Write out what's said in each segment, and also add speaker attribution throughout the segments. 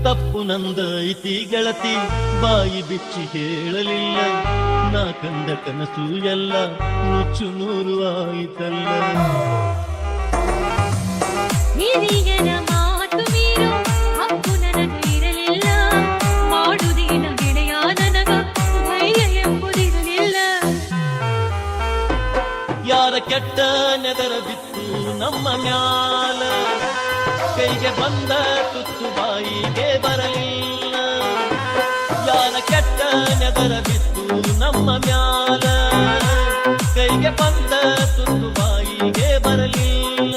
Speaker 1: ತಪ್ಪು ನಂದೈತಿ ಗೆಳತಿ ಬಾಯಿ ಬಿಚ್ಚಿ ಹೇಳಲಿಲ್ಲ ನಾ ಕಂದ ಕನಸು ಎಲ್ಲ ನುಚ್ಚು ನೂರು ಆಯಿತಲ್ಲ
Speaker 2: ಹಿರಿಯರ ಮಾತು ಮೀರು ಹಕ್ಕು ನನಗಿರಲಿಲ್ಲ ಮಾಡುವುದೇನ ಗೆಳೆಯ ನನಗ ಧೈರ್ಯ ಎಂಬುದಿರಲಿಲ್ಲ
Speaker 1: ಯಾರ ಕೆಟ್ಟ ನೆದರ ಬಿತ್ತು ನಮ್ಮ ಮ್ಯಾಲ ಕೈಗೆ ಬಂದ ತುತ್ತು ಬಾಯಿಗೆ ಬರಲಿಲ್ಲ ಯಾರ ಕೆಟ್ಟ ನೆದರ ಬಿತ್ತು ನಮ್ಮ ಮ್ಯಾಲ ಕೈಗೆ ಬಂದ ತುತ್ತು ಬಾಯಿಗೆ ಬರಲಿಲ್ಲ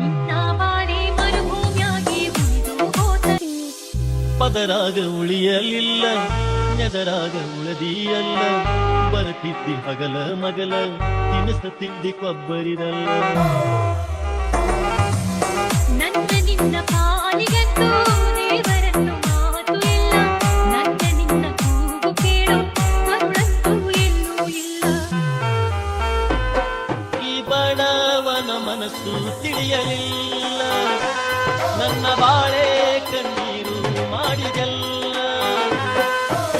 Speaker 2: ನಿನ್ನ ಬಾಳೆ ಮರುಭೂಮಿಯಾಗಿ ಉಳಿದು ಹೋದರೆ
Speaker 1: ಪದರಾಗ ಉಳಿಯಲಿಲ್ಲ ನೆದರಾಗ ಉಳದಿಯಲ್ಲ ಬರತಿದ್ದಿ ಹಗಲ ಮಗಲ ತಿನಿಸ ತಿಂದಿ ಕೊಬ್ಬರಿರಲ್ಲ
Speaker 2: ನನ್ನ ನಿನ್ನ ಪಾಲಿಗಂತೂ ದೇವರನ್ನು ಮಾತು ಇಲ್ಲ ನನ್ನ ನಿನ್ನ ಕೂಗು ಕೇಳು ಕರುಳಂತೂ ಎಲ್ಲೂ ಇಲ್ಲ
Speaker 1: ಈ ಬಡವನ ಮನಸ್ಸು ತಿಳಿಯಲಿಲ್ಲ ನನ್ನ ಬಾಳೆ ಕಣ್ಣೀರು ಮಾಡಿದೆಲ್ಲ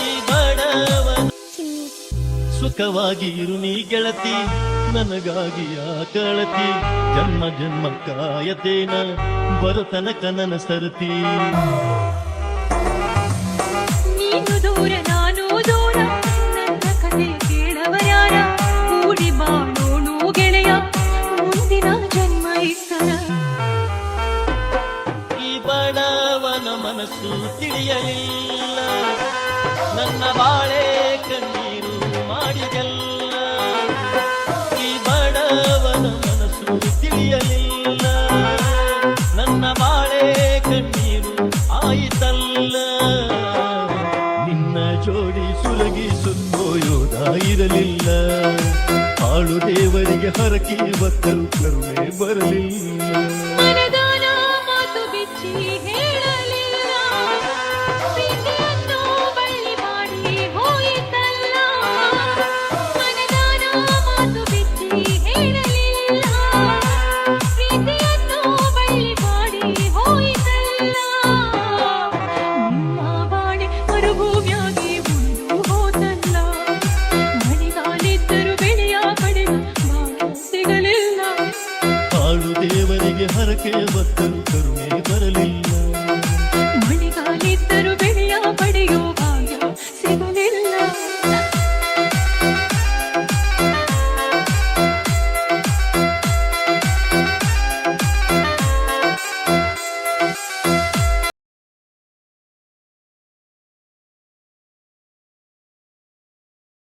Speaker 1: ಈ ಬಡವನ ಸುಖವಾಗಿ ಇರು ನೀ ಗೆಳತಿ ನನಗಾಗಿ ಕಳತಿ ಜನ್ಮ ಜನ್ಮ ಕಾಯತೇನ ಬರುತನಕ ನನ್ನ ಸರತಿ
Speaker 2: ನೀನು ದೂರ ನಾನು ದೂರ ನನ್ನ ಕಥೆ ಕೇಳವರ್ಯಾರ ಕೂಡಿ ಬಾಳೋಣು ಗೆಳೆಯ ಮುಂದಿನ ಜನ್ಮ ಇತ್ತರ
Speaker 1: ಈ ಬಡವನ ಮನಸ್ಸು ತಿಳಿಯಲಿಲ್ಲ ನನ್ನ ಬಾಳೆ ಕಣ್ಣೀರು ಮಾಡಿದೆಲ್ಲ ಈ ಬಡವನ ಮನಸ್ಸು ತಿಳಿಯಲಿಲ್ಲ ನನ್ನ ಬಾಳೆ ಕಣ್ಣೀರು ಆಯಿತಲ್ಲ ನಿನ್ನ ಜೋಡಿ ಸುಲಗಿ ಸುತ್ತೋಯೋದ ಇರಲಿಲ್ಲ ಹಾಳು ದೇವರಿಗೆ ಹರಕೆ ಬತ್ತಲು ಕರುಣೆ ಬರಲಿಲ್ಲ